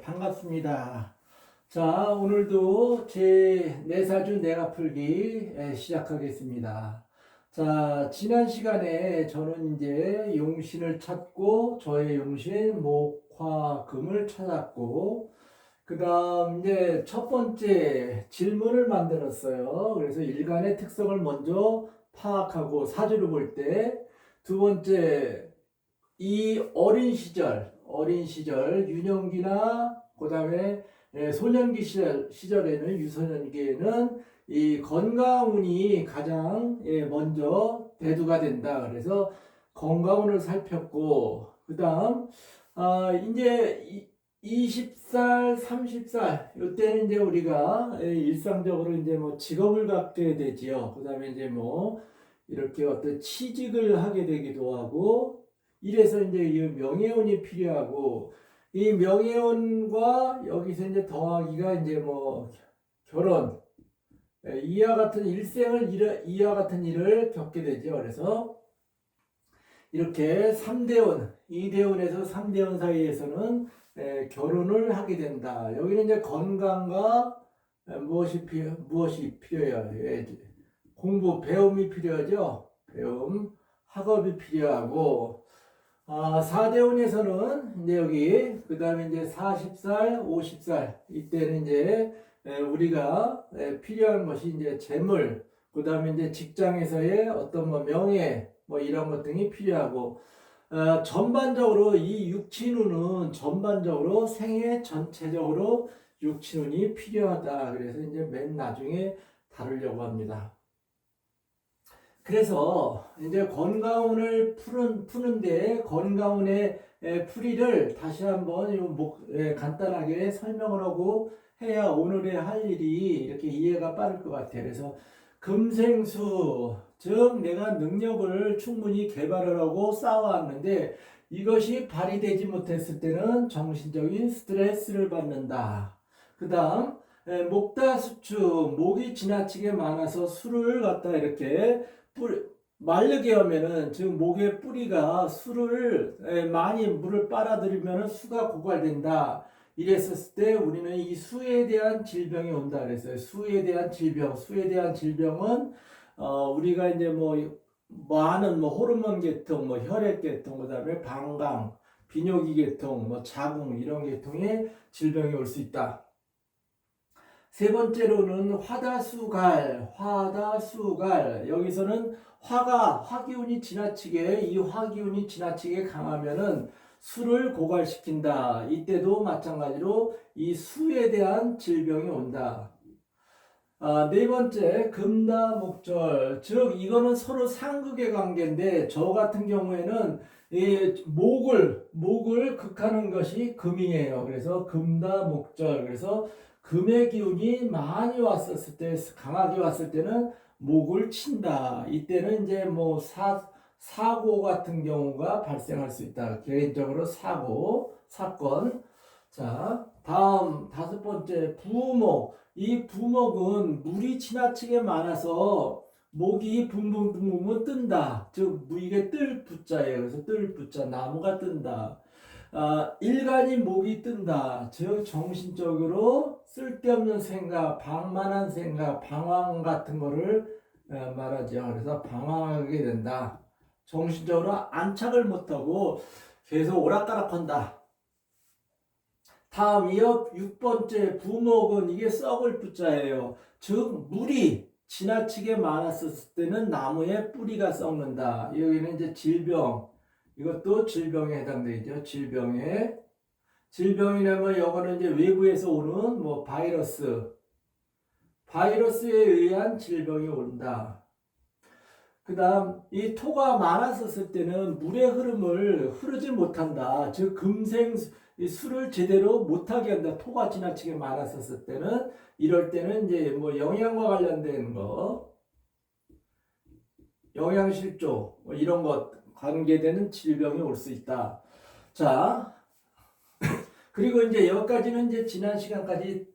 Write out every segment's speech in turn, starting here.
반갑습니다. 자, 오늘도 제 내사주 내가 풀기 시작하겠습니다. 자, 지난 시간에 저는 이제 용신을 찾고 저의 용신 목화금을 찾았고 그 다음 이제 첫 번째 질문을 만들었어요. 그래서 일간의 특성을 먼저 파악하고 사주를 볼 때 두 번째 이 어린 시절 유년기나 그다음에 소년기 시절에는 유소년기에는 이 건강운이 가장 먼저 대두가 된다. 그래서 건강운을 살폈고 그다음 이제 20살, 30살 이때는 이제 우리가 일상적으로 이제 뭐 직업을 갖게 되지요. 그다음에 이제 뭐 이렇게 어떤 취직을 하게 되기도 하고 이래서 이제 이 명예혼이 필요하고 이 명예혼과 여기서 이제 더하기가 이제 뭐 결혼 이와 같은 이와 같은 일을 겪게 되죠. 그래서 이렇게 3대원, 2대원에서 3대원 사이에서는 결혼을 하게 된다. 여기는 이제 건강과 무엇이 필요해요? 공부, 배움이 필요하죠. 배움, 학업이 필요하고 4대운에서는 이제 여기 그 다음에 이제 40살, 50살 이때는 이제 우리가 필요한 것이 이제 재물, 그 다음에 이제 직장에서의 어떤 뭐 명예 뭐 이런 것 등이 필요하고 전반적으로 이 육친운은 전반적으로 생애 전체적으로 육친운이 필요하다. 그래서 이제 맨 나중에 다루려고 합니다. 그래서 이제 건강운을 푸는데 건강운의 풀이를 다시 한번 간단하게 설명을 하고 해야 오늘의 할 일이 이렇게 이해가 빠를 것 같아요. 그래서 금생수, 즉 내가 능력을 충분히 개발을 하고 쌓아왔는데 이것이 발휘되지 못했을 때는 정신적인 스트레스를 받는다. 그 다음 목다수축, 목이 지나치게 많아서 술을 갖다 이렇게 마르게 하면은 즉 목의 뿌리가 술을 많이 물을 빨아들이면은 수가 고갈된다. 이랬었을 때 우리는 이 수에 대한 질병이 온다 그랬어요. 수에 대한 질병은 우리가 이제 뭐 많은 뭐 호르몬 계통, 뭐 혈액 계통, 그다음에 방광, 비뇨기 계통, 뭐 자궁 이런 계통의 질병이 올 수 있다. 세 번째로는 화다수갈. 여기서는 화기운이 지나치게 강하면은 수를 고갈시킨다. 이때도 마찬가지로 이 수에 대한 질병이 온다. 네 번째, 금다목절. 즉, 이거는 서로 상극의 관계인데, 저 같은 경우에는 이 목을 극하는 것이 금이에요. 그래서 금다목절. 그래서 금의 기운이 많이 왔었을 때, 강하게 왔을 때는 목을 친다. 이때는 이제 뭐 사고 같은 경우가 발생할 수 있다. 개인적으로 사건. 자, 다음 다섯 번째, 부목. 이 부목은 물이 지나치게 많아서 목이 붕붕붕붕 뜬다. 즉 이게 뜰 부자예요. 그래서 뜰 부자 나무가 뜬다. 일간이 목이 뜬다. 즉 정신적으로 쓸데없는 생각, 방만한 생각, 방황 같은 거를 말하죠. 그래서 방황하게 된다. 정신적으로 안착을 못하고 계속 오락가락한다. 다음 이어 6번째 부목은 이게 썩을 부자예요. 즉 물이 지나치게 많았을 때는 나무의 뿌리가 썩는다. 여기는 이제 질병, 이것도 질병에 해당되죠. 질병이라면 이거는 이제 외부에서 오는 뭐 바이러스에 의한 질병이 온다. 그 다음 이 토가 많았었을 때는 물의 흐름을 흐르지 못한다. 즉 이 술을 제대로 못하게 한다. 토가 지나치게 많았었을 때는 이럴 때는 이제 뭐 영양과 관련된 거, 영양실조 뭐 이런 것 관계되는 질병이 올 수 있다. 자, 그리고 이제 여기까지는 이제 지난 시간까지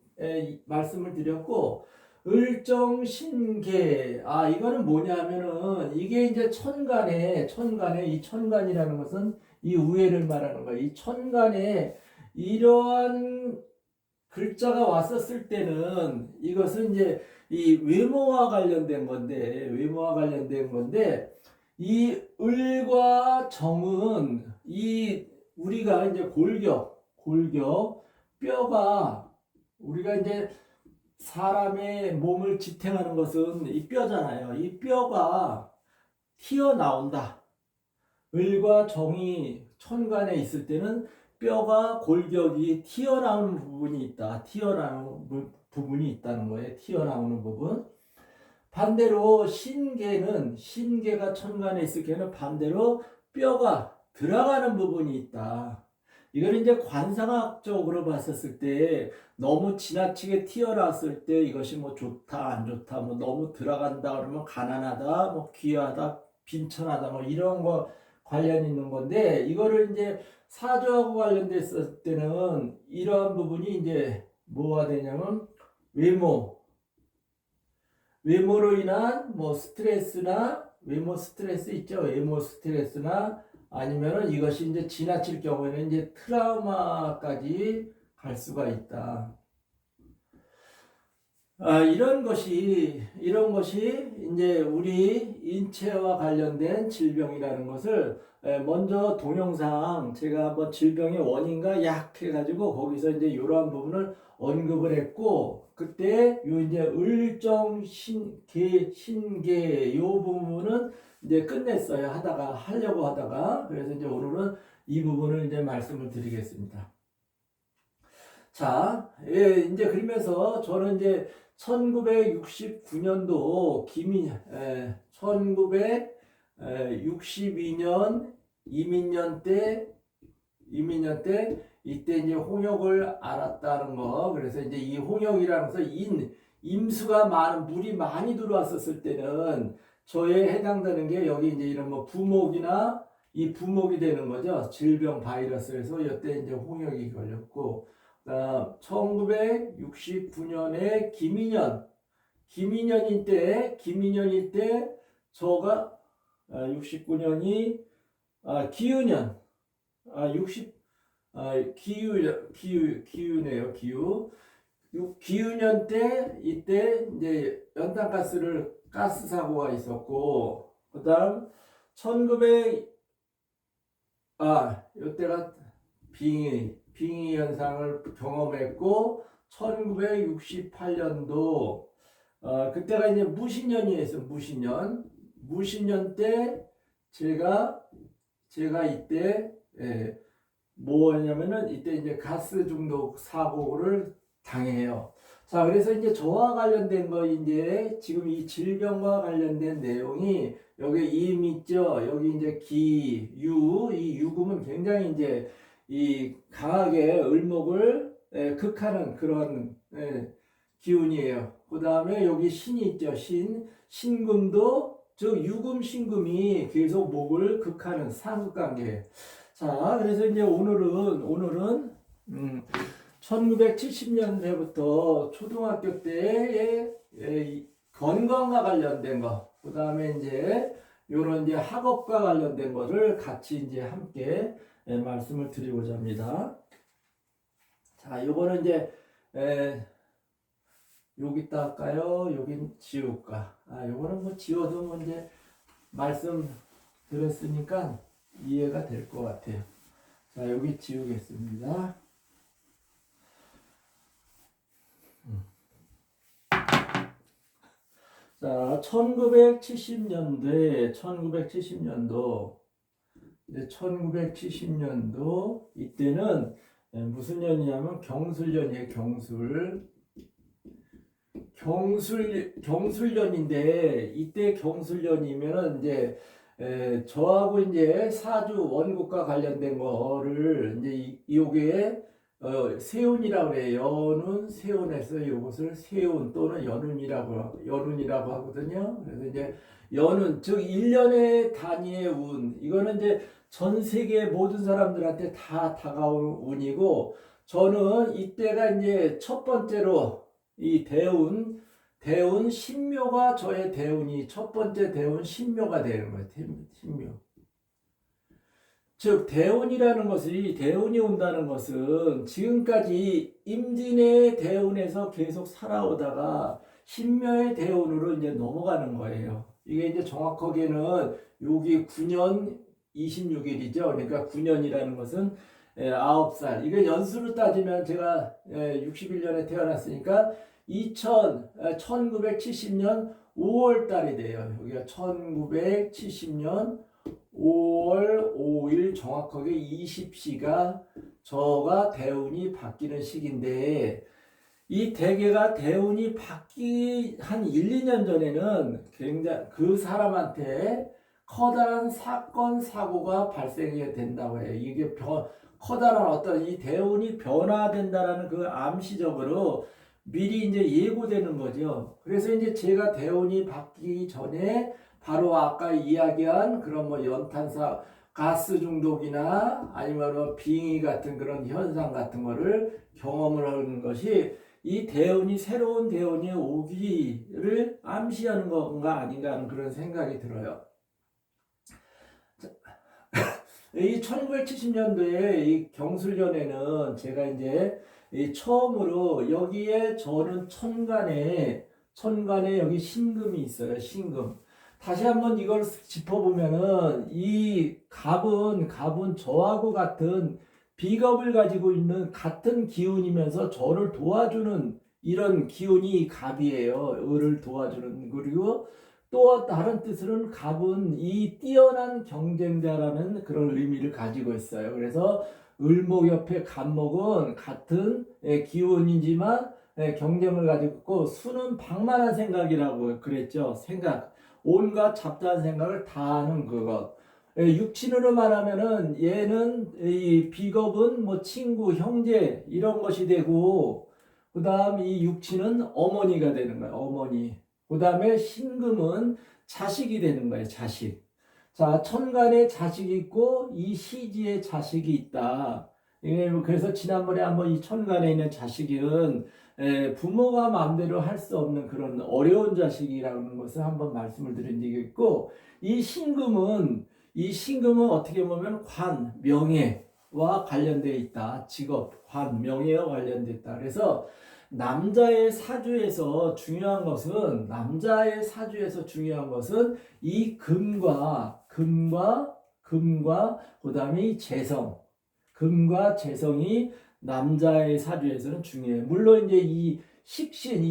말씀을 드렸고 을정신계 이거는 뭐냐면은 이게 이제 천간에 이 천간이라는 것은 이 우애를 말하는 거예요. 이 천간에 이러한 글자가 왔었을 때는 이것은 이제 이 외모와 관련된 건데, 이 을과 정은 이 우리가 이제 골격 뼈가 우리가 이제 사람의 몸을 지탱하는 것은 이 뼈잖아요. 이 뼈가 튀어나온다. 을과 정이 천간에 있을 때는 뼈가 골격이 튀어나오는 부분이 있다. 튀어나오는 부분이 있다는 거예요. 튀어나오는 부분. 반대로 신계가 천간에 있을 때는 반대로 뼈가 들어가는 부분이 있다. 이걸 이제 관상학적으로 봤었을 때 너무 지나치게 튀어나왔을 때 이것이 뭐 좋다 안 좋다 뭐 너무 들어간다 그러면 가난하다 뭐 귀하다 빈천하다 뭐 이런 거 관련 있는 건데, 이거를 이제 사주하고 관련됐을 때는 이러한 부분이 이제 뭐가 되냐면 외모로 인한 뭐 스트레스나 외모 스트레스 있죠. 외모 스트레스나 아니면은 이것이 이제 지나칠 경우에는 이제 트라우마까지 갈 수가 있다. 이런 것이 이제 우리 인체와 관련된 질병이라는 것을 먼저 동영상 제가 한번 질병의 원인과 약 해가지고 거기서 이제 이러한 부분을 언급을 했고, 그때 요 이제 을정 신계 요 부분은 이제 끝냈어요. 하려고 하다가 그래서 이제 오늘은 이 부분을 이제 말씀을 드리겠습니다. 자, 이제 그러면서 저는 이제 1969년도 1962년 이민년 때 이때 이제 홍역을 알았다는 거. 그래서 이제 이 홍역이라는 것은 임수가 많은 물이 많이 들어왔었을 때는 저에 해당되는 게 여기 이제 이런 뭐 부목이나 이 부목이 되는 거죠. 질병 바이러스에서 이때 이제 홍역이 걸렸고, 1969년에 기민년일 때 저가 69년이 기유년 60 기유년 때 이때 이제 가스 사고가 있었고, 그다음 1900 이때가 빙의 현상을 경험했고, 1968년도 그때가 이제 무신년이었어요. 무신년 때 제가 이때 뭐냐면은 이때 이제 가스 중독 사고를 당해요. 자, 그래서 이제 저와 관련된 거 이제 지금 이 질병과 관련된 내용이 여기 임 있죠. 여기 이제 이 유금은 굉장히 이제 이 강하게 을목을 극하는 그런 기운이에요. 그 다음에 여기 신이 있죠. 신금도 즉 유금 신금이 계속 목을 극하는 상극관계예요. 자, 그래서 이제 오늘은 1970년대부터 초등학교 때의 건강과 관련된 거, 그 다음에 이제 요런 이제 학업과 관련된 거를 같이 이제 함께 말씀을 드리고자 합니다. 자, 요거는 이제 여기다 할까요? 여긴 지울까? 요거는 뭐 지워도 뭐 이제 말씀 드렸으니까 이해가 될 것 같아요. 자, 여기 지우겠습니다. 자, 1970년도 이때는 무슨 년이냐면 경술년이에요. 경술년인데 이때 경술년이면은 이제 저하고 이제 사주 원국과 관련된 거를 이제 요게 세운이라고 그래요. 연운, 세운에서 이것을 세운 또는 연운이라고 하거든요. 그래서 이제 연운, 즉 1년의 단위의 운, 이거는 이제 전 세계 모든 사람들한테 다 다가오는 운이고, 저는 이때가 이제 첫 번째로 이 대운 신묘가 저의 대운이 첫 번째 대운 신묘가 되는 거예요. 신묘. 즉 대운이라는 것이 대운이 온다는 것은 지금까지 임진의 대운에서 계속 살아오다가 신묘의 대운으로 이제 넘어가는 거예요. 이게 이제 정확하게는 여기 9년 26일이죠. 그러니까 9년이라는 것은 9살. 이게 연수로 따지면 제가 61년에 태어났으니까 1970년 5월 달이 돼요. 여기가 1970년 5월 5일 정확하게 20시가 저가 대운이 바뀌는 시기인데 이 대개가 대운이 바뀌기 한 1, 2년 전에는 굉장히 그 사람한테 커다란 사건, 사고가 발생이 된다고 해요. 이게 커다란 어떤 이 대운이 변화된다라는 그 암시적으로 미리 이제 예고되는 거죠. 그래서 이제 제가 대운이 바뀌기 전에 바로 아까 이야기한 그런 뭐 연탄사 가스 중독이나 아니면 뭐 빙의 같은 그런 현상 같은 거를 경험을 하는 것이 이 대운이 새로운 대운이 오기를 암시하는 건가 아닌가 하는 그런 생각이 들어요. 이 1970년도에 이 경술련에는 제가 이제 이 처음으로 여기에 저는 천간에 여기 신금이 있어요. 신금. 다시 한번 이걸 짚어보면은 이 갑은 저하고 같은 비겁을 가지고 있는 같은 기운이면서 저를 도와주는 이런 기운이 갑이에요. 을을 도와주는. 그리고 또 다른 뜻으로는 갑은 이 뛰어난 경쟁자라는 그런 의미를 가지고 있어요. 그래서 을목 옆에 갑목은 같은 기운이지만 경쟁을 가지고 있고 수는 방만한 생각이라고 그랬죠. 생각. 온갖 잡다한 생각을 다 하는 그것. 육친으로 말하면은 얘는 이 비겁은 뭐 친구, 형제 이런 것이 되고 그다음 이 육친은 어머니가 되는 거예요. 어머니. 그다음에 신금은 자식이 되는 거예요. 자식. 자, 천간에 자식이 있고 이 시지에 자식이 있다. 그래서 지난번에 한번 이 천간에 있는 자식은 부모가 마음대로 할 수 없는 그런 어려운 자식이라는 것을 한번 말씀을 드린 적이 있고 이 신금은 어떻게 보면 관, 명예와 관련되어 있다. 직업, 관, 명예와 관련되어 있다. 그래서 남자의 사주에서 중요한 것은 이 금과 그다음에 이 재성, 금과 재성이 남자의 사주에서는 중요해요. 물론 이제 이 식신,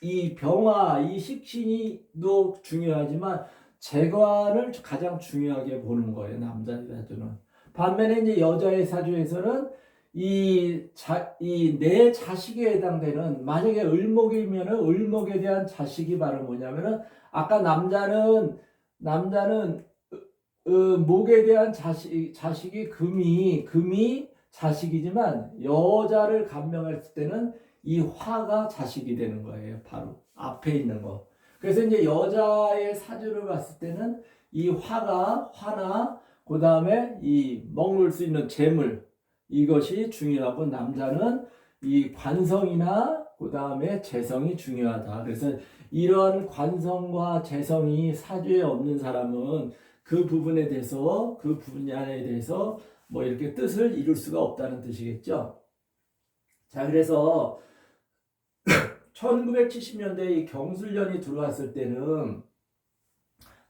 이 병화, 이 식신이도 중요하지만 재관을 가장 중요하게 보는 거예요. 남자의 사주는. 반면에 이제 여자의 사주에서는 이 내 자식에 해당되는 만약에 을목이면은 을목에 대한 자식이 바로 뭐냐면은 아까 남자는 목에 대한 자식이 금이 자식이지만 여자를 감명했을 때는 이 화가 자식이 되는 거예요. 바로 앞에 있는 거. 그래서 이제 여자의 사주를 봤을 때는 이 화나 그 다음에 이 먹을 수 있는 재물 이것이 중요하고 남자는 이 관성이나 그 다음에 재성이 중요하다. 그래서 이러한 관성과 재성이 사주에 없는 사람은 그 부분에 대해서 그 분야에 대해서 뭐 이렇게 뜻을 이룰 수가 없다는 뜻이겠죠. 자, 그래서 1970년대에 이 경술련이 들어왔을 때는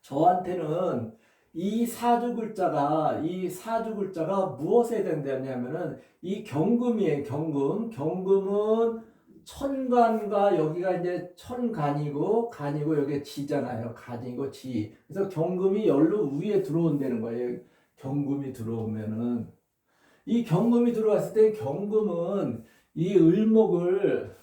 저한테는 이 사주 글자가 무엇에 해당되냐면은 이 경금이에요. 경금은 천간과 여기가 이제 천간이고 간이고 여기 지잖아요. 간이고 지. 그래서 경금이 열로 위에 들어온다는 거예요. 경금이 들어오면은 이 경금이 들어왔을 때 경금은 이 을목을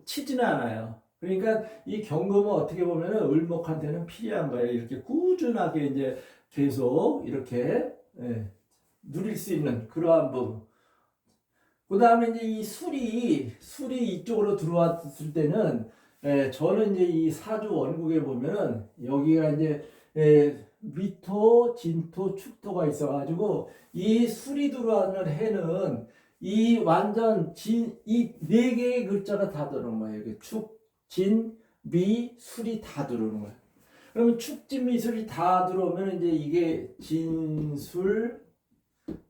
치지는 않아요. 그러니까 이 경금은 어떻게 보면은 을목한테는 필요한 거예요. 이렇게 꾸준하게 이제 계속 이렇게 누릴 수 있는 그러한 부분. 그 다음에 이제 이 술이 이쪽으로 들어왔을 때는 저는 이제 이 사주 원국에 보면은 여기가 이제 미토, 진토, 축토가 있어가지고 이 술이 들어오는 해는 이 완전 이 네 개의 글자가 다 들어오는 거예요. 축, 진, 미, 술이 다 들어오는 거예요. 그러면 축, 진, 미, 술이 다 들어오면 이제 이게 진술,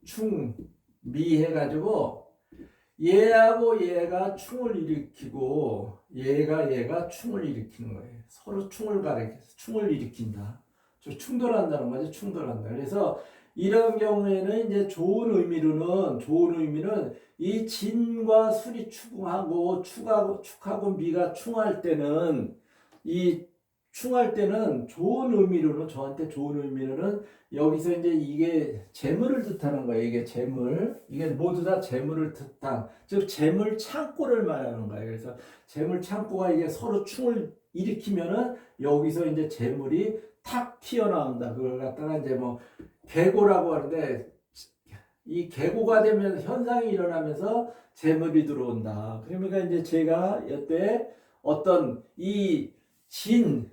충미 해가지고 얘하고 얘가 충을 일으키고 얘가 충을 일으키는 거예요. 서로 충을 가리켜서 충을 일으킨다. 충돌한다는 거죠. 충돌한다. 그래서 이런 경우에는 이제 좋은 의미는 이 진과 술이 추궁하고 축하고 미가 충할 때는 이 충할 때는 좋은 의미로는 저한테 좋은 의미로는 여기서 이제 이게 재물을 뜻하는 거예요. 이게 재물, 이게 모두 다 재물을 뜻한, 즉 재물 창고를 말하는 거예요. 그래서 재물 창고가 이게 서로 충을 일으키면은 여기서 이제 재물이 탁 튀어나온다. 그걸 갖다가 이제 뭐 계고라고 하는데 이 계고가 되면 현상이 일어나면서 재물이 들어온다. 그러니까 이제 제가 이때 어떤 이 진과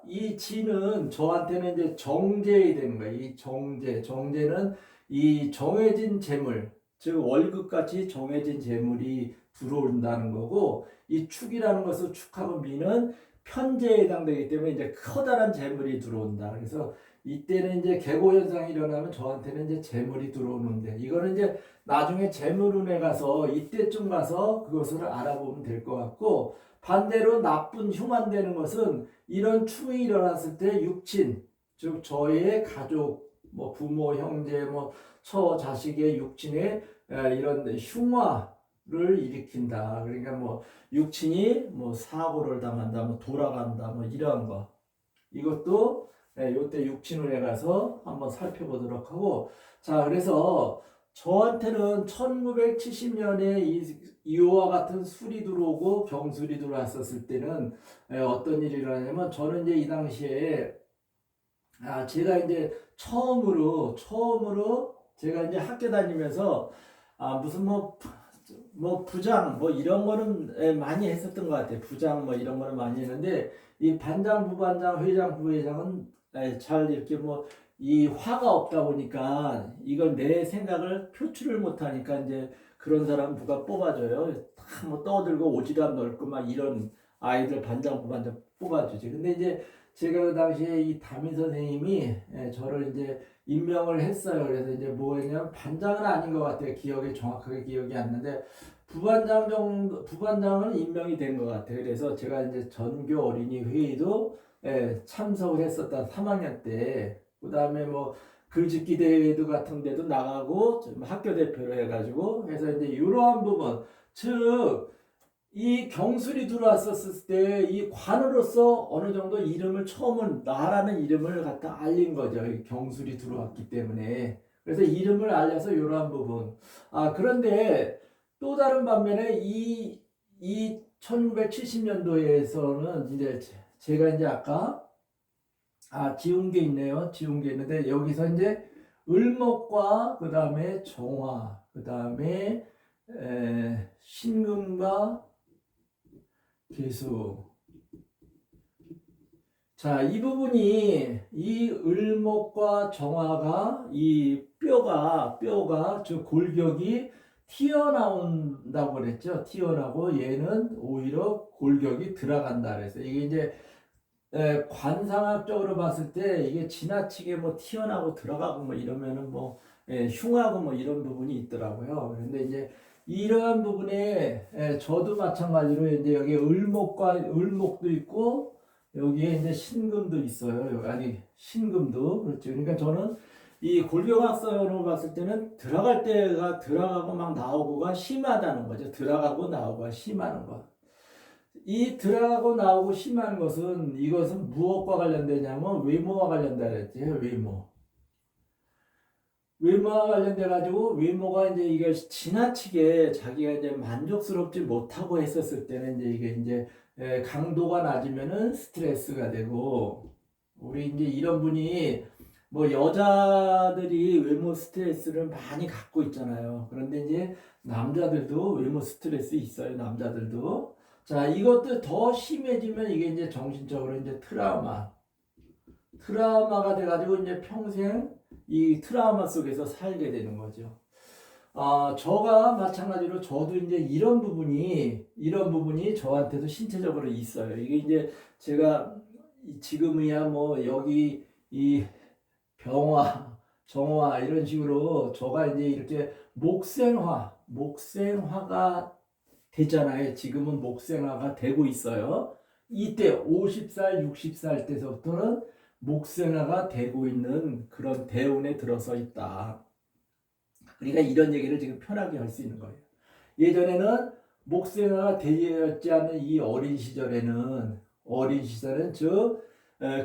이 진은 저한테는 이제 정제이 되는 거예요. 이 정제는 이 정해진 재물, 즉 월급같이 정해진 재물이 들어온다는 거고, 이 축이라는 것은 축하고 미는 편제에 해당되기 때문에 이제 커다란 재물이 들어온다. 그래서 이때는 이제 계고 현상이 일어나면 저한테는 이제 재물이 들어오는데, 이거는 이제 나중에 재물운에 가서 이때쯤 가서 그것을 알아보면 될 것 같고, 반대로 나쁜 흉안되는 것은 이런 충이 일어났을 때 육친, 즉 저의 가족, 뭐 부모, 형제, 뭐 처, 자식의 육친의 이런 흉화를 일으킨다. 그러니까 뭐 육친이 뭐 사고를 당한다, 뭐 돌아간다, 뭐 이런 거. 이것도 요때 육친운에 가서 한번 살펴보도록 하고, 자, 그래서 저한테는 1970년에 이와 같은 술이 들어오고 경술이 들어왔었을 때는 어떤 일이 일어나냐면, 저는 이제 이 당시에 제가 이제 처음으로 제가 이제 학교 다니면서 무슨 뭐 부장 뭐 이런 거는 많이 했었던 것 같아요. 부장 뭐 이런 거는 많이 했는데, 이 반장, 부반장, 회장, 부회장은 잘 이렇게 뭐 이 화가 없다 보니까 이걸 내 생각을 표출을 못 하니까 이제 그런 사람 누가 뽑아줘요. 다 뭐 떠들고 오지랖 넓고 막 이런 아이들 반장, 부반장 뽑아주지. 근데 이제 제가 그 당시에 이 담임 선생님이 저를 이제 임명을 했어요. 그래서 이제 뭐냐면 반장은 아닌 것 같아요. 정확하게 기억이 안 나는데 부반장은 임명이 된 것 같아요. 그래서 제가 이제 전교 어린이 회의도 참석을 했었다. 3학년 때. 그 다음에 뭐 글짓기 대회도 같은 데도 나가고 학교 대표로 해가지고 해서 이제 이러한 부분, 즉 이 경술이 들어왔었을 때 이 관으로서 어느 정도 이름을 처음은 나라는 이름을 갖다 알린 거죠. 이 경술이 들어왔기 때문에. 그래서 이름을 알려서 이러한 부분. 그런데 또 다른 반면에 이 1970년도에서는 이제 제가 이제 아까 지운 게 있네요. 지운 게 있는데 여기서 이제 을목과 그 다음에 정화, 그 다음에 신금과 개수. 자, 이 부분이 이 을목과 정화가 이 뼈가 즉 골격이 튀어나온다고 그랬죠. 튀어나오고 얘는 오히려 골격이 들어간다 그래서 이게 이제 관상학적으로 봤을 때 이게 지나치게 뭐 튀어나오고 들어가고 뭐 이러면은 뭐 흉하고 뭐 이런 부분이 있더라고요. 그런데 이제 이러한 부분에 저도 마찬가지로 이제 여기 을목도 있고 여기에 이제 신금도 있어요. 아니 신금도 그렇죠. 그러니까 저는 이 골격학선으로 봤을 때는 들어갈 때가 들어가고 막 나오고가 심하다는 거죠. 들어가고 나오고가 심하는 거. 이 들어가고 나오고 심한 것은 이것은 무엇과 관련되냐면 외모와 관련되어 있지. 외모와 관련돼 가지고 외모가 이제 이게 지나치게 자기가 이제 만족스럽지 못하고 했었을 때는 이제 이게 이제 강도가 낮으면은 스트레스가 되고, 우리 이제 이런 분이 뭐 여자들이 외모 스트레스를 많이 갖고 있잖아요. 그런데 이제 남자들도 외모 스트레스 있어요. 남자들도. 자, 이것도 더 심해지면 이게 이제 정신적으로 이제 트라우마가 돼가지고 이제 평생 이 트라우마 속에서 살게 되는 거죠. 저가 마찬가지로 저도 이제 이런 부분이 저한테도 신체적으로 있어요. 이게 이제 제가 지금이야 뭐 여기 이 병화, 정화 이런 식으로 저가 이제 이렇게 목생화가 됐잖아요. 지금은 목생화가 되고 있어요. 이때 50살, 60살 때서부터는 목생화가 되고 있는 그런 대운에 들어서 있다. 그러니까 이런 얘기를 지금 편하게 할 수 있는 거예요. 예전에는 목생화가 되었지 않은 이 어린 시절은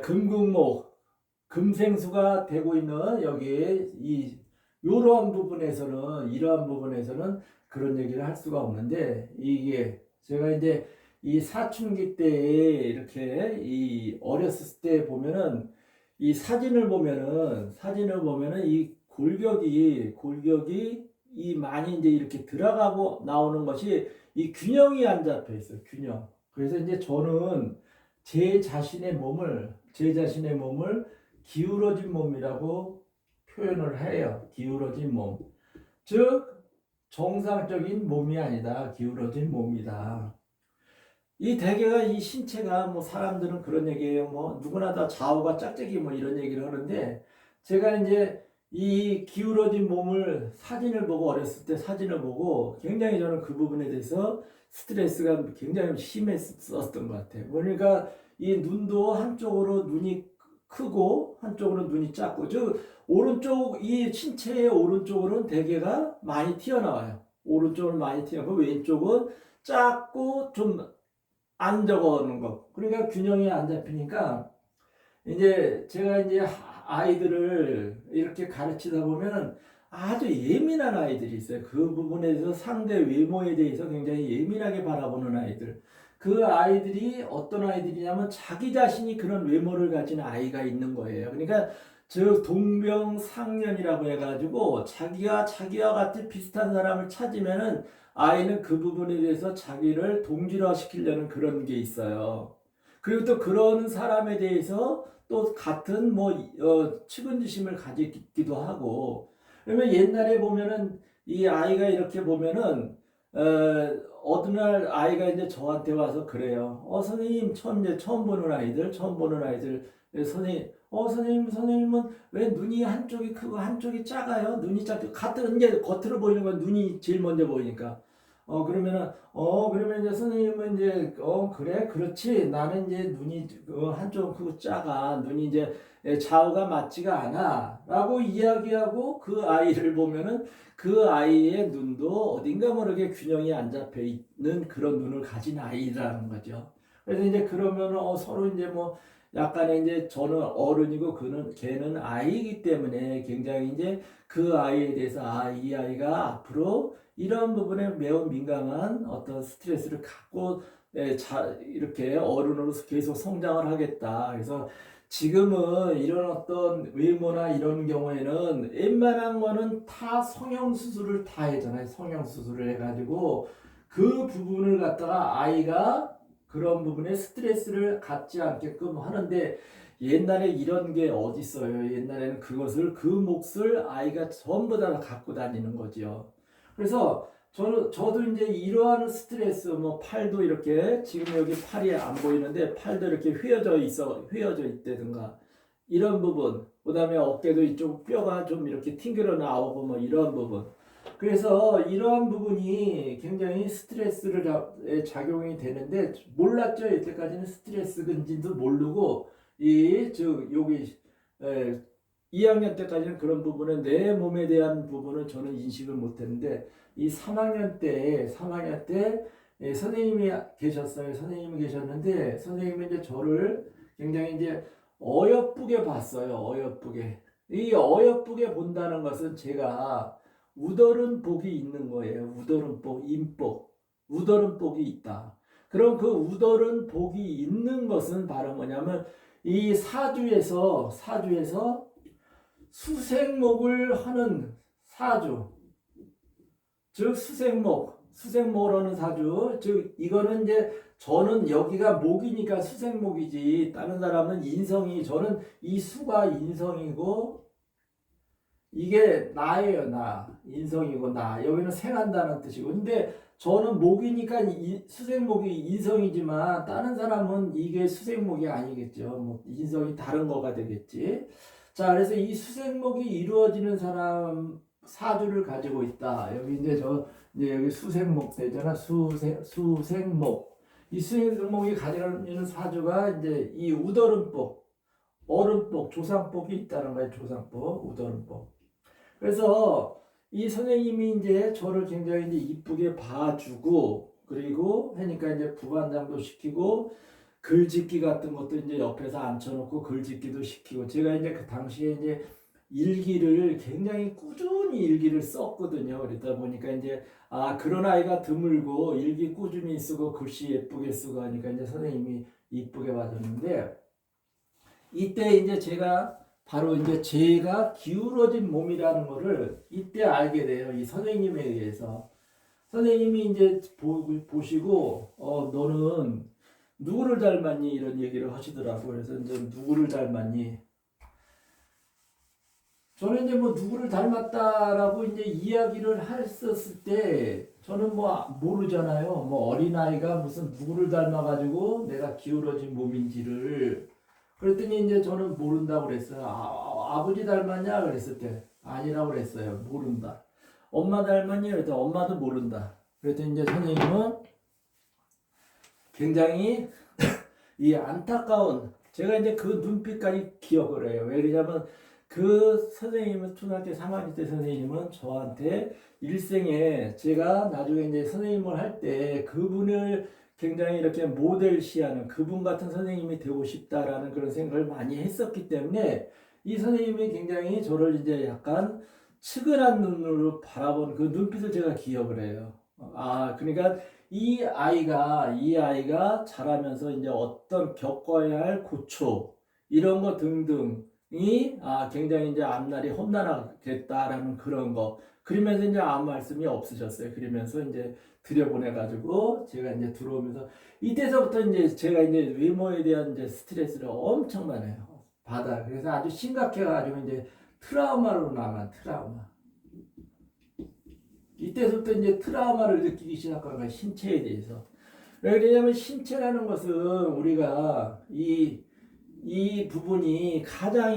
금국목, 금생수가 되고 있는 여기에 이러한 부분에서는 그런 얘기를 할 수가 없는데, 이게 제가 이제 이 사춘기 때에 이렇게 이 어렸을 때 보면은 이 사진을 보면은 이 골격이 이 많이 이제 이렇게 들어가고 나오는 것이 이 균형이 안 잡혀 있어요. 균형. 그래서 이제 저는 제 자신의 몸을 기울어진 몸이라고 표현을 해요. 기울어진 몸. 즉, 정상적인 몸이 아니다. 기울어진 몸이다. 이 대개가 이 신체가 뭐 사람들은 그런 얘기예요. 뭐 누구나 다 좌우가 짝짝이 뭐 이런 얘기를 하는데, 제가 이제 이 기울어진 몸을 어렸을 때 사진을 보고 굉장히 저는 그 부분에 대해서 스트레스가 굉장히 심했었던 것 같아요. 그러니까 이 눈도 한쪽으로 눈이 크고 한쪽으로 눈이 작고, 즉 이 신체의 오른쪽으로는 대개가 많이 튀어나와요. 오른쪽은 많이 튀어나오고 왼쪽은 작고 좀 안 적어놓은 거. 그러니까 균형이 안 잡히니까 이제 제가 이제 아이들을 이렇게 가르치다 보면은 아주 예민한 아이들이 있어요. 그 부분에 대해서 상대 외모에 대해서 굉장히 예민하게 바라보는 아이들. 그 아이들이 어떤 아이들이냐면 자기 자신이 그런 외모를 가진 아이가 있는 거예요. 그러니까 즉 동병상련이라고 해가지고 자기와 같은 비슷한 사람을 찾으면은 아이는 그 부분에 대해서 자기를 동질화시키려는 그런 게 있어요. 그리고 또 그런 사람에 대해서 또 같은 측은지심을 가지기도 하고. 그러면 옛날에 보면은 이 아이가 이렇게 보면은 어느 날 아이가 이제 저한테 와서 그래요. 선생님, 처음 보는 아이들 선생님은 왜 눈이 한쪽이 크고 한쪽이 작아요? 눈이 작고 같은 이제 겉으로 보이는 건 눈이 제일 먼저 보이니까. 그러면 이제 선생님은 이제 그래 그렇지, 나는 이제 눈이 한쪽은 크고 작아, 눈이 이제 좌우가 맞지가 않아라고 이야기하고, 그 아이를 보면은 그 아이의 눈도 어딘가 모르게 균형이 안 잡혀 있는 그런 눈을 가진 아이라는 거죠. 그래서 이제 그러면 서로 이제 뭐 약간의 이제 저는 어른이고 걔는 아이이기 때문에 굉장히 이제 그 아이에 대해서 이 아이가 앞으로 이런 부분에 매우 민감한 어떤 스트레스를 갖고 이렇게 어른으로 계속 성장을 하겠다. 그래서 지금은 이런 어떤 외모나 이런 경우에는 웬만한 거는 다 성형수술을 다 하잖아요. 성형수술을 해가지고 그 부분을 갖다가 아이가 그런 부분에 스트레스를 갖지 않게끔 하는데, 옛날에 이런 게 어디 있어요. 옛날에는 그 몫을 아이가 전부 다 갖고 다니는 거죠. 그래서 저도 이제 이러한 스트레스, 뭐 팔도 이렇게 지금 여기 팔이 안 보이는데 팔도 이렇게 휘어져 있다든가 이런 부분, 그다음에 어깨도 이쪽 뼈가 좀 이렇게 튕겨 나오고 뭐 이런 부분. 그래서 이러한 부분이 굉장히 작용이 되는데 몰랐죠. 여태까지는 스트레스인지도 모르고 여기 2학년 때까지는 그런 부분은 내 몸에 대한 부분은 저는 인식을 못했는데, 이 3학년 때 선생님이 계셨어요. 선생님이 계셨는데 선생님이 이제 저를 굉장히 이제 어여쁘게 봤어요. 이 어여쁘게 본다는 것은 제가 우더른 복이 있는 거예요. 우더른 복, 인복, 우더른 복이 있다. 그럼 그 우더른 복이 있는 것은 바로 뭐냐면 이 사주에서 수생목을 하는 사주, 즉 수생목을 하는 사주, 즉 이거는 이제 저는 여기가 목이니까 수생목이지, 다른 사람은 인성이, 저는 이 수가 인성이고 이게 나예요. 인성이고 여기는 생한다는 뜻이고. 근데 저는 목이니까 수생목이 인성이지만 다른 사람은 이게 수생목이 아니겠죠. 뭐 인성이 다른 거가 되겠지. 자, 그래서 이 수생목이 이루어지는 사람 사주를 가지고 있다. 여기 이제 여기 수생목 되잖아. 수생목. 이 수생목이 가지고 있는 사주가 이제 이 우더른복, 어른복, 조상복이 있다는 거예요. 조상복, 우더른복. 그래서 이 선생님이 이제 저를 굉장히 이제 이쁘게 봐주고, 그리고 하니까 이제 부관장도 시키고, 글짓기 같은 것도 이제 옆에서 앉혀놓고 글짓기도 시키고, 제가 이제 그 당시에 이제 일기를 굉장히 꾸준히 일기를 썼거든요. 그러다 보니까 이제 그런 아이가 드물고 일기 꾸준히 쓰고 글씨 예쁘게 쓰고 하니까 이제 선생님이 이쁘게 봐줬는데, 이때 이제 제가 바로 이제 제가 기울어진 몸이라는 거를 이때 알게 돼요. 이 선생님에 의해서. 선생님이 이제 보시고 너는 누구를 닮았니? 이런 얘기를 하시더라고요. 그래서 이제 누구를 닮았니? 저는 이제 뭐 누구를 닮았다라고 이제 이야기를 했었을 때 저는 뭐 모르잖아요. 뭐 어린아이가 무슨 누구를 닮아가지고 내가 기울어진 몸인지를. 그랬더니 이제 저는 모른다고 그랬어요. 아버지 닮았냐? 그랬을 때 아니라고 그랬어요. 모른다. 엄마 닮았냐? 그랬더니 엄마도 모른다. 그랬더니 이제 선생님은 굉장히 이 안타까운, 제가 이제 그 눈빛까지 기억을 해요. 왜 그러냐면 그 선생님은 초등학교 3학년 때 선생님은 저한테 일생에 제가 나중에 이제 선생님을 할 때 그분을 굉장히 이렇게 모델시하는 그분 같은 선생님이 되고 싶다라는 그런 생각을 많이 했었기 때문에 이 선생님이 굉장히 저를 이제 약간 측은한 눈으로 바라본 그 눈빛을 제가 기억을 해요. 그러니까 이 아이가 자라면서 이제 어떤 겪어야 할 고초 이런 거 등등이 굉장히 이제 앞날이 험난하겠다라는 그런 거. 그러면서 이제 아무 말씀이 없으셨어요. 그러면서 이제 들여보내가지고 제가 이제 들어오면서 이때서부터 이제 제가 이제 외모에 대한 이제 스트레스를 엄청 많이 받아. 그래서 아주 심각해가지고 이제 트라우마로 남은 트라우마. 이때서부터 이제 트라우마를 느끼기 시작한 거예요. 신체에 대해서. 왜 그러냐면 신체라는 것은 우리가 이 부분이 가장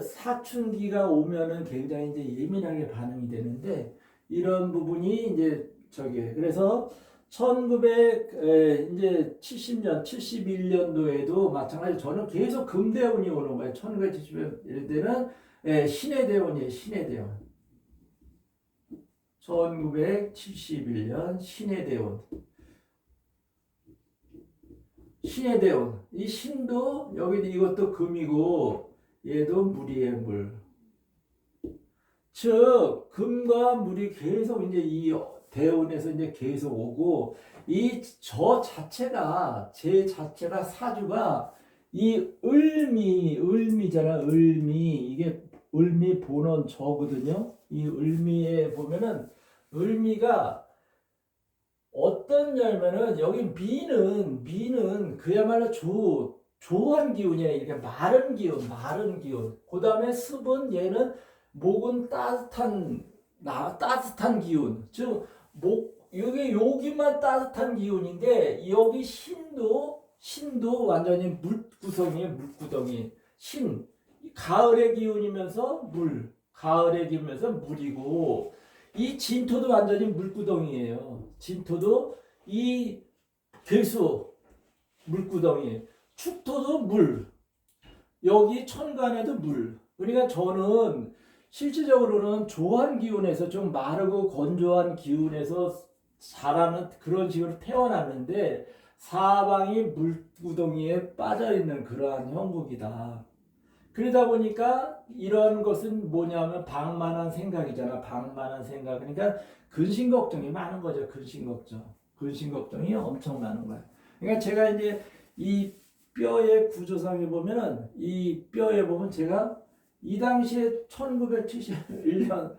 사춘기가 오면은 굉장히 이제 예민하게 반응이 되는데 이런 부분이 이제 그래서 1970년, 71년도에도 마찬가지로 저는 계속 금대운이 오는 거예요. 1971년대는 신해대운이에요. 신해대운. 1971년 신해대운. 신해대운. 이 신도 여기 이것도 금이고 얘도 물이에요. 물. 즉 금과 물이 계속 이제 이 대운에서 이제 계속 오고 제 자체가 사주가 이 을미잖아. 을미. 이게 을미 본원 저거든요. 이 을미에 보면은 을미가 어떤 냐면은 여기 미는 그야말로 조한 기운이에요. 이렇게 마른 기운. 그 다음에 습은 얘는 목은 따뜻한 기운. 즉 여기만 따뜻한 기운인데 여기 신도 완전히 물구성이에요. 물구덩이. 가을의 기운이면서 가을의 기운이면서 물이고 이 진토도 완전히 물구덩이에요. 진토도 이 괴수 물구덩이. 축토도 물. 여기 천간에도 물. 그러니까 저는 실질적으로는 조한 기운에서 좀 마르고 건조한 기운에서 자라는 그런 식으로 태어났는데 사방이 물구덩이에 빠져있는 그러한 형국이다. 그러다 보니까 이런 것은 뭐냐면 방만한 생각이잖아. 방만한 생각. 그러니까 근심 걱정이 많은 거죠. 근심 걱정이 엄청 많은 거야. 그러니까 제가 이제 이 뼈의 구조상에 보면은 이 뼈에 보면 제가 이 당시에 1971년,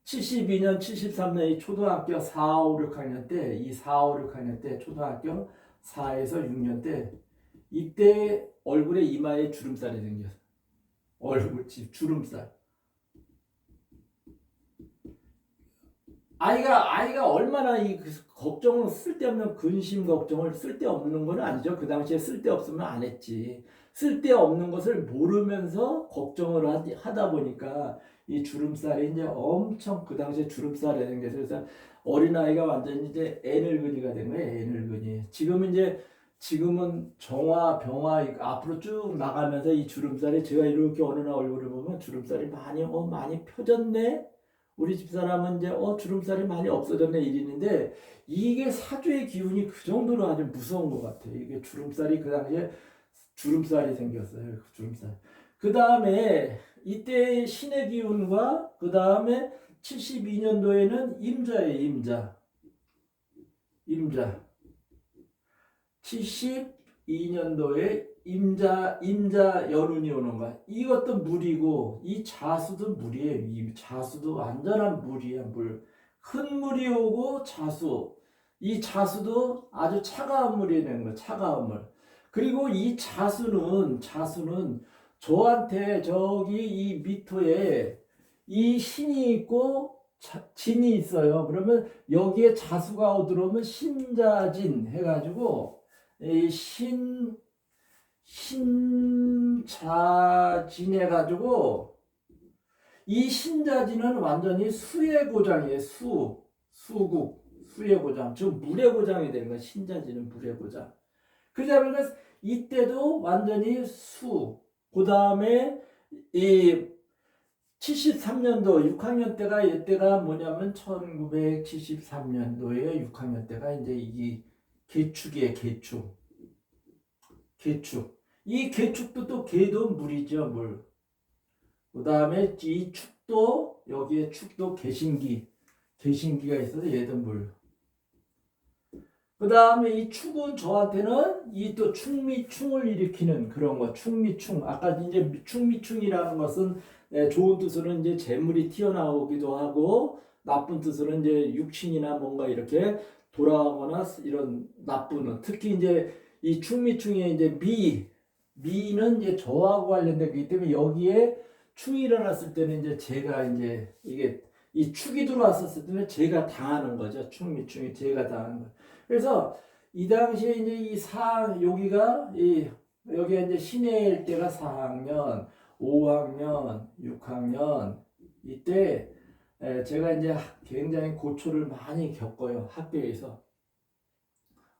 72년, 73년 이 초등학교 4, 5, 6학년 때, 이 4, 5, 6학년 때 초등학교 4에서 6년 때 이때 얼굴에 이마에 주름살이 생겼어. 주름살. 아이가 얼마나 걱정을 쓸데없는 근심 걱정을 쓸데없는 건 아니죠. 그 당시에 쓸데없으면 안 했지. 쓸데없는 것을 모르면서 걱정을 하다 보니까 이 주름살이 이제 엄청 그 당시에 주름살이라는 게 그래서 어린아이가 완전히 이제 애늙은이가 된 거예요. 애늙은이. 지금은 정화, 병화 앞으로 쭉 나가면서 이 주름살이 제가 이렇게 어느 날 얼굴을 보면 주름살이 많이 펴졌네. 우리 집사람은 이제 주름살이 많이 없어졌네 이러는데 이게 사주의 기운이 그 정도로 아주 무서운 것 같아요. 이게 주름살이 그 당시에 주름살이 생겼어요. 주름살. 그 다음에 이때 신의 기운과 그 다음에 72년도에는 임자예요. 임자. 72년도에 임자 연운이 오는 거야. 이것도 물이고 이 자수도 물이에요. 이 자수도 완전한 물이야. 물. 큰 물이 오고 자수. 이 자수도 아주 차가운 물이 되는 거야. 차가운 물. 그리고 이 자수는 저한테 저기 이 미토에 이 신이 있고 진이 있어요. 그러면 여기에 자수가 들어오면 신자진 해가지고 이 신자진 해가지고 이 신자진은 완전히 수의 고장이에요. 수의 고장. 즉 물의 고장이 되는 거예요. 신자진은 물의 고장. 그러다 보니까 이때도 완전히 그 다음에 이 73년도 6학년 때가 이때가 뭐냐면 1973년도에 6학년 때가 이제 이 개축이에요. 개축. 이 개축도 또 개도 물이죠. 물. 그 다음에 이 축도 여기에 축도 개신기가 있어서 얘도 물. 그 다음에 이 축은 저한테는 이 또 충미충을 일으키는 그런 거. 충미충. 아까 이제 충미충이라는 것은 좋은 뜻으로는 이제 재물이 튀어나오기도 하고 나쁜 뜻으로는 이제 육신이나 뭔가 이렇게 돌아가거나 이런 나쁜 특히 이제 이 충미충에 이제 미는 이제 저하고 관련된 거기 때문에 여기에 충이 일어났을 때는 이제 제가 이제 이게 이 축이 들어왔었을 때는 제가 당하는 거죠. 충미충이 제가 당하는 거예요. 그래서 이 당시에 이제 여기가 이제 신해일 때가 4학년, 5학년, 6학년 이때 제가 이제 굉장히 고초를 많이 겪어요. 학교에서.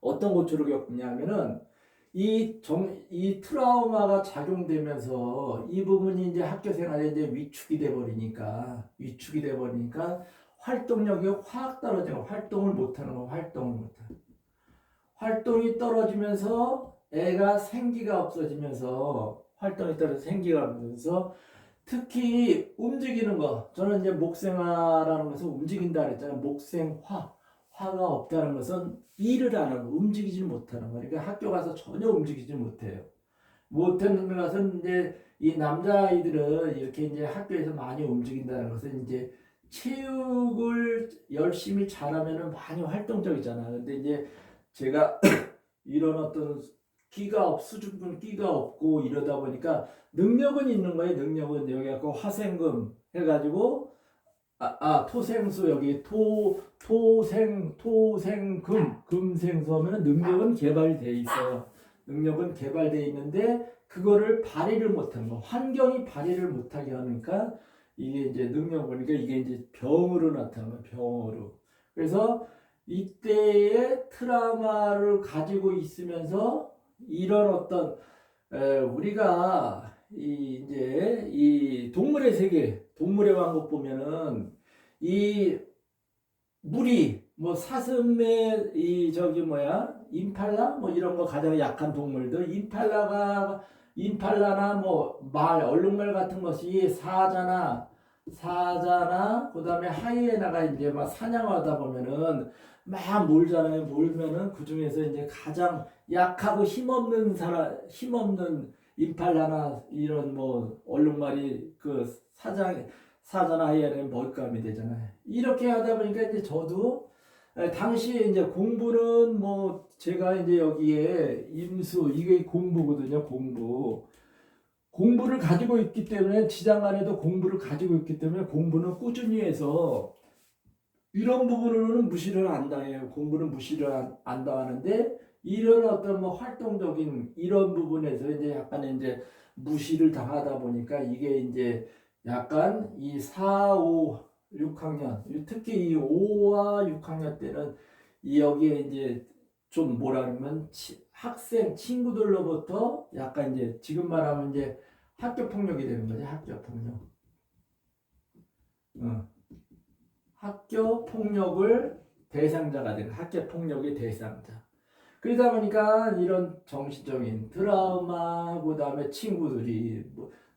어떤 고초를 겪냐면은 이 트라우마가 작용되면서 이 부분이 이제 학교 생활에 이제 위축이 돼 버리니까 활동력이 확 떨어져요. 활동을 못하는 거, 활동이 떨어지면서 애가 생기가 없어지면서 활동이 떨어져서 생기가 없어지면서 특히 움직이는 거. 저는 이제 목생화라는 것을 움직인다 그랬잖아요. 화가 없다는 것은 일을 안 하고 움직이지 못하는 거예요. 그러니까 학교 가서 전혀 움직이지 못해요. 못하는 것은 이제 이 남자아이들은 이렇게 이제 학교에서 많이 움직인다는 것은 이제 체육을 열심히 잘하면은 많이 활동적이잖아. 근데 이제 제가 이런 어떤 수줍은 끼가 없고 이러다 보니까 능력은 있는 거예요. 능력은 여기 갖고 화생금 해가지고 토생수 여기 금생수 하면은 능력은 개발돼 있어요. 능력은 개발돼 있는데 그거를 발휘를 못하는 거. 환경이 발휘를 못하게 하니까 이게 이제 능력 보니까 이게 이제 병으로 나타나는 거예요. 병으로. 그래서 이때의 트라우마를 가지고 있으면서 이런 어떤 우리가 이제 이 동물의 세계, 동물의 왕국 보면은 이 물이 뭐 사슴의 임팔라 뭐 이런 거 가장 약한 동물들 임팔라나 뭐 얼룩말 같은 것이 사자나 그다음에 하이에나가 이제 막 사냥하다 보면은 막 몰잖아요. 몰면은 그 중에서 이제 가장 약하고 힘없는 임팔라나 이런 뭐 얼룩말이 그 사자나 하이에나는 먹잇감이 되잖아요. 이렇게 하다 보니까 이제 저도 당시에 이제 공부는 뭐 제가 이제 여기에 임수 이게 공부거든요. 공부를 가지고 있기 때문에 지장간에도 공부를 가지고 있기 때문에 공부는 꾸준히 해서 이런 부분으로는 무시를 안 당해요. 공부는 무시를 안 당하는데 이런 어떤 뭐 활동적인 이런 부분에서 이제 약간 이제 무시를 당하다 보니까 이게 이제 약간 이 4, 5, 6학년 특히 이 5와 6학년 때는 이 여기에 이제 좀 뭐라 그러면 학생 친구들로부터 약간 이제 지금 말하면 이제 학교 폭력이 되는 거지. 학교 폭력. 어. 학교 폭력을 대상자가 되는 학교 폭력의 대상자. 그러다 보니까 이런 정신적인 트라우마, 그다음에 친구들이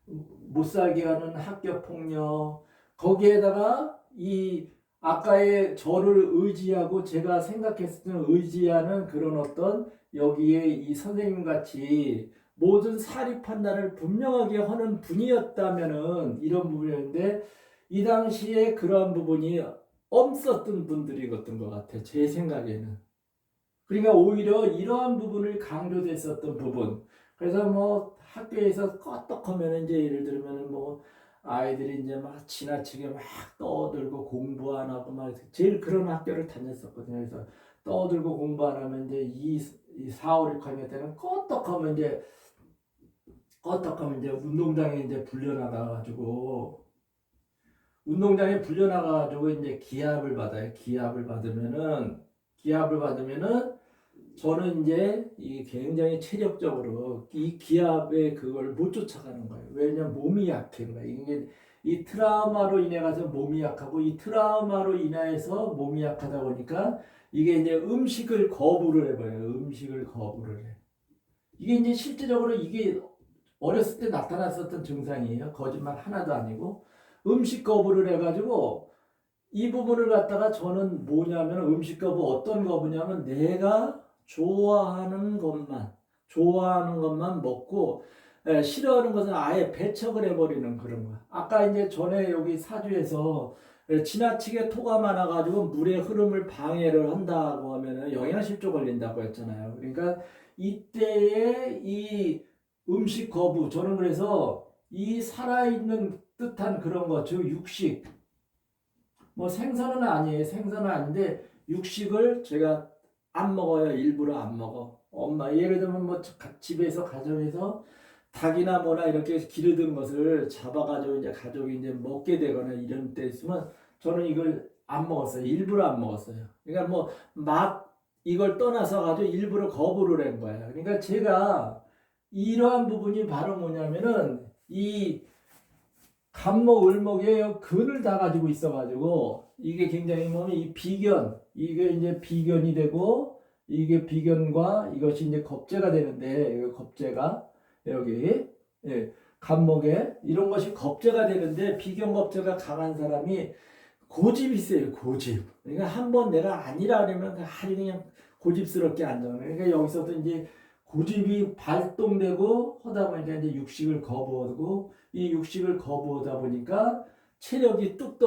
못 살게 하는 학교 폭력, 거기에다가 이 아까의 저를 의지하고 제가 생각했을 때는 의지하는 그런 어떤 여기에 이 선생님 같이 모든 사리 판단을 분명하게 하는 분이었다면은 이런 부분이었는데 이 당시에 그러한 부분이 없었던 분들이었던 것 같아. 제 생각에는. 그러니까 오히려 이러한 부분을 강조됐었던 부분. 그래서 뭐 학교에서 껐떡하면 이제 예를 들면 뭐 아이들이 이제 막 지나치게 막 떠들고 공부 안 하고 막 제일 그런 학교를 다녔었거든요. 그래서 떠들고 공부 안 하면 이제 이 4, 5, 6학년 때는 껐떡하면 이제 운동장에 이제 불려나가가지고 운동장에 불려나가가지고 이제 기합을 받아요. 기합을 받으면은 저는 이제 이 굉장히 체력적으로 이 기압의 그걸 못 쫓아가는 거예요. 왜냐면 몸이 약한 거예요. 이게 이 트라우마로 인해 가서 몸이 약하고 이 트라우마로 인해서 몸이 약하다 보니까 이게 이제 음식을 거부를 해버려요. 음식을 거부를 해. 이게 이제 실제적으로 이게 어렸을 때 나타났었던 증상이에요. 거짓말 하나도 아니고 음식 거부를 해가지고 이 부분을 갖다가 저는 뭐냐면 음식 거부 어떤 거부냐면 내가 좋아하는 것만 먹고 싫어하는 것은 아예 배척을 해버리는 그런 거야. 아까 이제 전에 여기 사주에서 지나치게 토가 많아가지고 물의 흐름을 방해를 한다고 하면은 영양실조 걸린다고 했잖아요. 그러니까 이때의 이 음식 거부 저는 그래서 이 살아있는 듯한 그런 거, 즉 육식 뭐 생선은 아니에요. 생선은 아닌데 육식을 제가 안 먹어요. 일부러 안 먹어. 엄마 예를 들면 뭐 집에서 가정에서 닭이나 뭐나 이렇게 기르던 것을 잡아가지고 이제 가족이 이제 먹게 되거나 이런 때 있으면 저는 이걸 안 먹었어요. 일부러 안 먹었어요. 그러니까 뭐 막 이걸 떠나서 가지고 일부러 거부를 한 거예요. 그러니까 제가 이러한 부분이 바로 뭐냐면은 이 간목 을목에 근을 다 가지고 있어가지고 이게 굉장히 뭐면 이 비견 이게 이제 비견이 되고 이게 비견과 이것이 이제 겁재가 되는데 이 겁재가 여기 간목에 이런 것이 겁재가 되는데 비견 겁재가 강한 사람이 고집이 세요. 고집. 그러니까 한번 내가 아니라 그러면 아주 그냥 고집스럽게 앉아. 그러니까 여기서도 이제 고집이 발동되고 하다 보니까 이제 육식을 거부하고 이 육식을 거부하다 보니까 체력이 뚝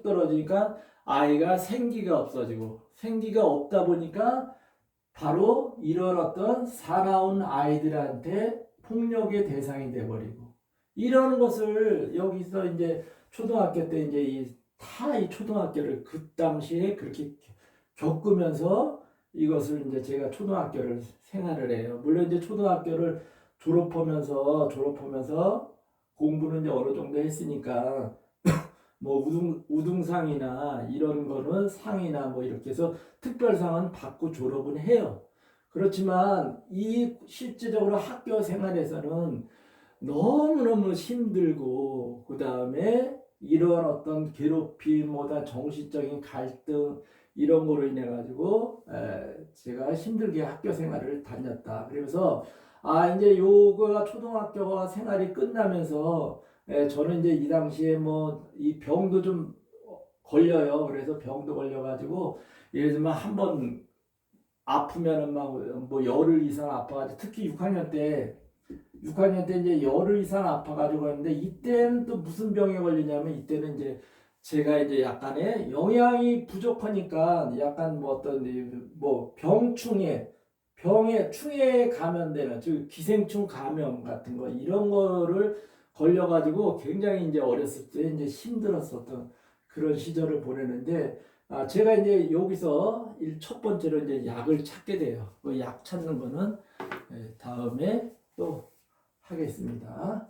떨어지니까 아이가 생기가 없어지고 생기가 없다 보니까 바로 이런 어떤 사나운 아이들한테 폭력의 대상이 돼버리고 이런 것을 여기서 이제 초등학교 때 이제 이 초등학교를 그 당시에 그렇게 겪으면서 이것을 이제 제가 초등학교를 생활을 해요. 물론 이제 초등학교를 졸업하면서 공부는 이제 어느 정도 했으니까 뭐 우등상이나 이런 거는 상이나 뭐 이렇게 해서 특별상은 받고 졸업은 해요. 그렇지만 이 실제적으로 학교 생활에서는 너무너무 힘들고 그다음에 이런 어떤 괴롭힘보다 정신적인 갈등 이런 거로 인해 가지고 제가 힘들게 학교 생활을 다녔다. 그래서 이제 요거가 초등학교가 생활이 끝나면서 저는 이제 이 당시에 뭐 이 병도 좀 걸려요. 그래서 병도 걸려가지고 예를 들면 한번 아프면은 막 뭐 열흘 이상 아파가지고 특히 6학년 때 이제 열흘 이상 아파가지고 했는데 이때는 또 무슨 병에 걸리냐면 이때는 이제 제가 이제 약간의 영양이 부족하니까 약간 뭐 어떤 뭐 병에 충에 감염되는 즉 기생충 감염 같은 거 이런 거를 걸려가지고 굉장히 이제 어렸을 때 이제 힘들었었던 그런 시절을 보내는데 제가 이제 여기서 첫 번째로 이제 약을 찾게 돼요. 그 약 찾는 거는 다음에 또 하겠습니다.